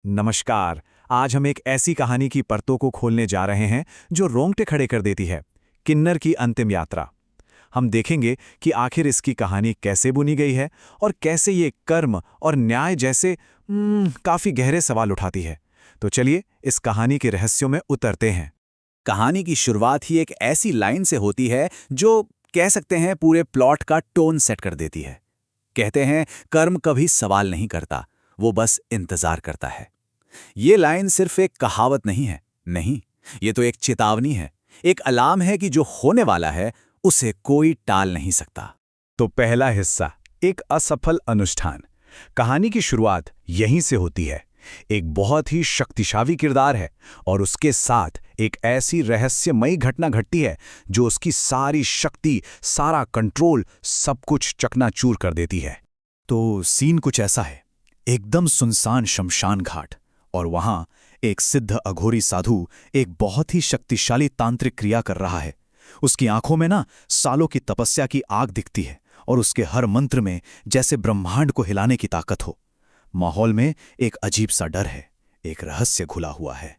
नमस्कार। आज हम एक ऐसी कहानी की परतों को खोलने जा रहे हैं जो रोंगटे खड़े कर देती है। किन्नर की अंतिम यात्रा। हम देखेंगे कि आखिर इसकी कहानी कैसे बुनी गई है और कैसे ये कर्म और न्याय जैसे काफी गहरे सवाल उठाती है। तो चलिए इस कहानी के रहस्यों में उतरते हैं। कहानी की शुरुआत ही एक ऐसी लाइन से होती है जो कह सकते हैं पूरे प्लॉट का टोन सेट कर देती है। कहते हैं कर्म कभी सवाल नहीं करता, वो बस इंतजार करता है। ये लाइन सिर्फ एक कहावत नहीं है, नहीं, ये तो एक चेतावनी है, एक अलार्म है कि जो होने वाला है उसे कोई टाल नहीं सकता। तो पहला हिस्सा, एक असफल अनुष्ठान। कहानी की शुरुआत यहीं से होती है। एक बहुत ही शक्तिशाली किरदार है और उसके साथ एक ऐसी रहस्यमयी घटना घटती है जो उसकी सारी शक्ति, सारा कंट्रोल, सब कुछ चकनाचूर कर देती है। तो सीन कुछ ऐसा है, एकदम सुनसान शमशान घाट, और वहां एक सिद्ध अघोरी साधु एक बहुत ही शक्तिशाली तांत्रिक क्रिया कर रहा है। उसकी आंखों में ना सालों की तपस्या की आग दिखती है और उसके हर मंत्र में जैसे ब्रह्मांड को हिलाने की ताकत हो। माहौल में एक अजीब सा डर है, एक रहस्य घुला हुआ है।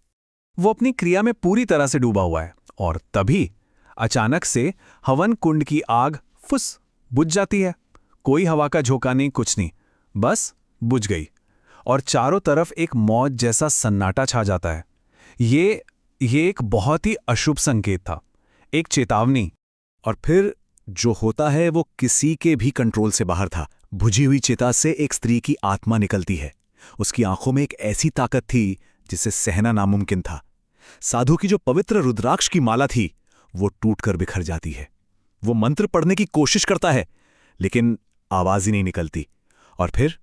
वो अपनी क्रिया में पूरी तरह से डूबा हुआ है और तभी अचानक से हवन कुंड की आग फुस बुझ जाती है। कोई हवा का झोंका नहीं, कुछ नहीं, बस बुझ गई और चारों तरफ एक मौत जैसा सन्नाटा छा जाता है। ये एक बहुत ही अशुभ संकेत था, एक चेतावनी। और फिर जो होता है वो किसी के भी कंट्रोल से बाहर था। बुझी हुई चिता से एक स्त्री की आत्मा निकलती है। उसकी आंखों में एक ऐसी ताकत थी जिसे सहना नामुमकिन था। साधु की जो पवित्र रुद्राक्ष की माला थी वो टूटकर बिखर जाती है। वो मंत्र पढ़ने की कोशिश करता है लेकिन आवाज ही नहीं निकलती और फिर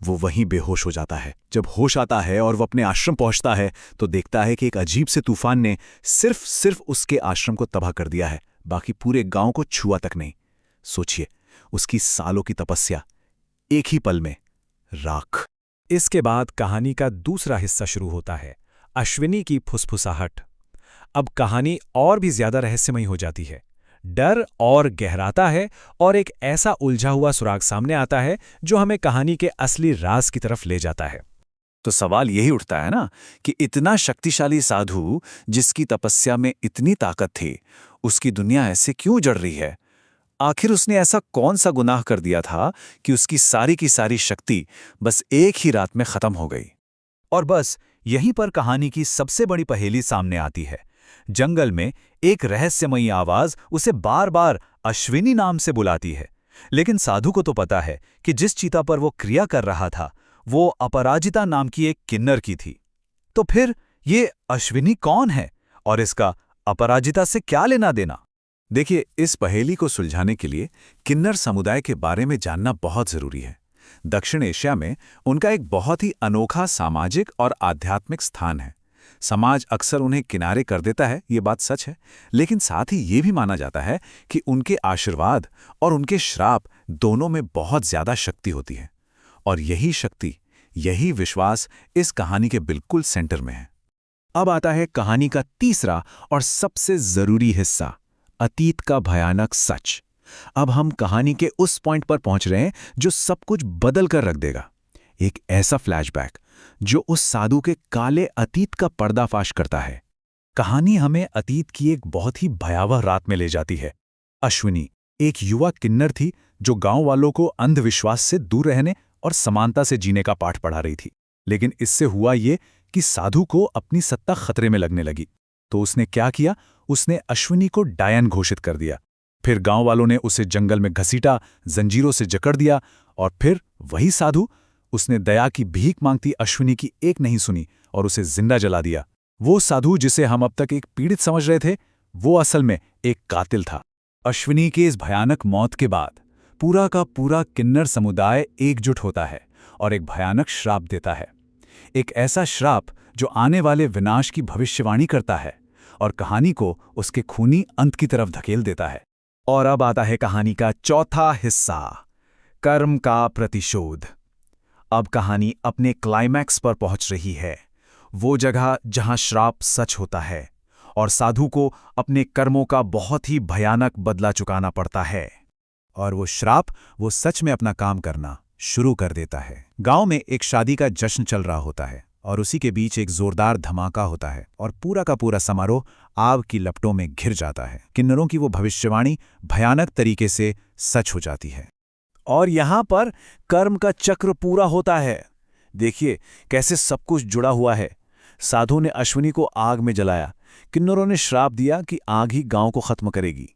वो वहीं बेहोश हो जाता है। जब होश आता है और वो अपने आश्रम पहुंचता है तो देखता है कि एक अजीब से तूफान ने सिर्फ उसके आश्रम को तबाह कर दिया है, बाकी पूरे गांव को छुआ तक नहीं। सोचिए, उसकी सालों की तपस्या एक ही पल में राख। इसके बाद कहानी का दूसरा हिस्सा शुरू होता है, अश्विनी की फुसफुसाहट। अब कहानी और भी ज्यादा रहस्यमयी हो जाती है। डर और गहराता है और एक ऐसा उलझा हुआ सुराग सामने आता है जो हमें कहानी के असली राज की तरफ ले जाता है। तो सवाल यही उठता है ना कि इतना शक्तिशाली साधु जिसकी तपस्या में इतनी ताकत थी, उसकी दुनिया ऐसे क्यों जड़ रही है? आखिर उसने ऐसा कौन सा गुनाह कर दिया था कि उसकी सारी की सारी शक्ति बस एक ही रात में खत्म हो गई? और बस यहीं पर कहानी की सबसे बड़ी पहेली सामने आती है। जंगल में एक रहस्यमयी आवाज उसे बार बार अश्विनी नाम से बुलाती है, लेकिन साधु को तो पता है कि जिस चीता पर वो क्रिया कर रहा था वो अपराजिता नाम की एक किन्नर की थी। तो फिर ये अश्विनी कौन है और इसका अपराजिता से क्या लेना देना? देखिए, इस पहेली को सुलझाने के लिए किन्नर समुदाय के बारे में जानना बहुत जरूरी है। दक्षिण एशिया में उनका एक बहुत ही अनोखा सामाजिक और आध्यात्मिक स्थान है। समाज अक्सर उन्हें किनारे कर देता है, ये बात सच है, लेकिन साथ ही ये भी माना जाता है कि उनके आशीर्वाद और उनके श्राप दोनों में बहुत ज्यादा शक्ति होती है। और यही शक्ति, यही विश्वास इस कहानी के बिल्कुल सेंटर में है। अब आता है कहानी का तीसरा और सबसे जरूरी हिस्सा, अतीत का भयानक सच। अब हम कहानी के उस पॉइंट पर पहुंच रहे हैं जो सब कुछ बदल कर रख देगा। एक ऐसा फ्लैशबैक जो उस साधु के काले अतीत का पर्दाफाश करता है। कहानी हमें अतीत की एक बहुत ही भयावह रात में ले जाती है। अश्विनी एक युवा किन्नर थी जो गांव वालों को अंधविश्वास से दूर रहने और समानता से जीने का पाठ पढ़ा रही थी। लेकिन इससे हुआ ये कि साधु को अपनी सत्ता खतरे में लगने लगी। तो उसने क्या किया? उसने अश्विनी को डायन घोषित कर दिया। फिर गांव वालों ने उसे जंगल में घसीटा, जंजीरों से जकड़ दिया और फिर वही साधु, उसने दया की भीख मांगती अश्विनी की एक नहीं सुनी और उसे जिंदा जला दिया। वो साधु जिसे हम अब तक एक पीड़ित समझ रहे थे, वो असल में एक कातिल था। अश्विनी के इस भयानक मौत के बाद पूरा का पूरा किन्नर समुदाय एकजुट होता है और एक भयानक श्राप देता है। एक ऐसा श्राप जो आने वाले विनाश की भविष्यवाणी करता है और कहानी को उसके खूनी अंत की तरफ धकेल देता है। और अब आता है कहानी का चौथा हिस्सा, कर्म का प्रतिशोध। अब कहानी अपने क्लाइमैक्स पर पहुंच रही है, वो जगह जहां श्राप सच होता है और साधु को अपने कर्मों का बहुत ही भयानक बदला चुकाना पड़ता है। और वो श्राप वो सच में अपना काम करना शुरू कर देता है। गांव में एक शादी का जश्न चल रहा होता है और उसी के बीच एक जोरदार धमाका होता है और पूरा का पूरा समारोह आग की लपटों में घिर जाता है। किन्नरों की वो भविष्यवाणी भयानक तरीके से सच हो जाती है। और यहां पर कर्म का चक्र पूरा होता है। देखिए कैसे सब कुछ जुड़ा हुआ है। साधु ने अश्विनी को आग में जलाया, किन्नरों ने श्राप दिया कि आग ही गांव को खत्म करेगी,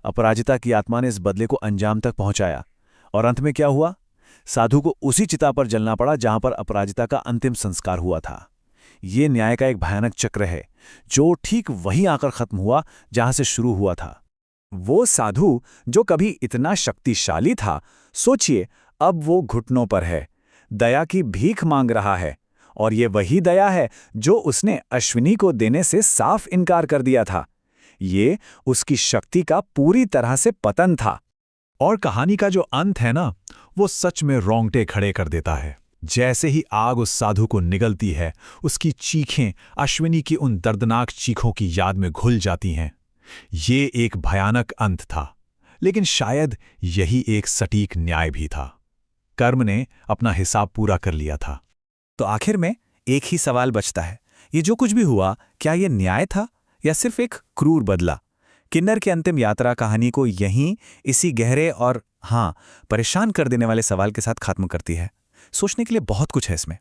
अपराजिता की आत्मा ने इस बदले को अंजाम तक पहुंचाया, और अंत में क्या हुआ? साधु को उसी चिता पर जलना पड़ा जहां पर अपराजिता का अंतिम संस्कार हुआ था। ये न्याय का एक भयानक चक्र है जो ठीक वहीं आकर खत्म हुआ जहां से शुरू हुआ था। वो साधु जो कभी इतना शक्तिशाली था, सोचिए अब वो घुटनों पर है, दया की भीख मांग रहा है। और ये वही दया है जो उसने अश्विनी को देने से साफ इनकार कर दिया था। ये उसकी शक्ति का पूरी तरह से पतन था। और कहानी का जो अंत है ना, वो सच में रोंगटे खड़े कर देता है। जैसे ही आग उस साधु को निगलती है, उसकी चीखें अश्विनी की उन दर्दनाक चीखों की याद में घुल जाती हैं। ये एक भयानक अंत था, लेकिन शायद यही एक सटीक न्याय भी था। कर्म ने अपना हिसाब पूरा कर लिया था। तो आखिर में एक ही सवाल बचता है, ये जो कुछ भी हुआ, क्या ये न्याय था या सिर्फ एक क्रूर बदला? किन्नर की अंतिम यात्रा कहानी को यहीं इसी गहरे और परेशान कर देने वाले सवाल के साथ खत्म करती है। सोचने के लिए बहुत कुछ है इसमें।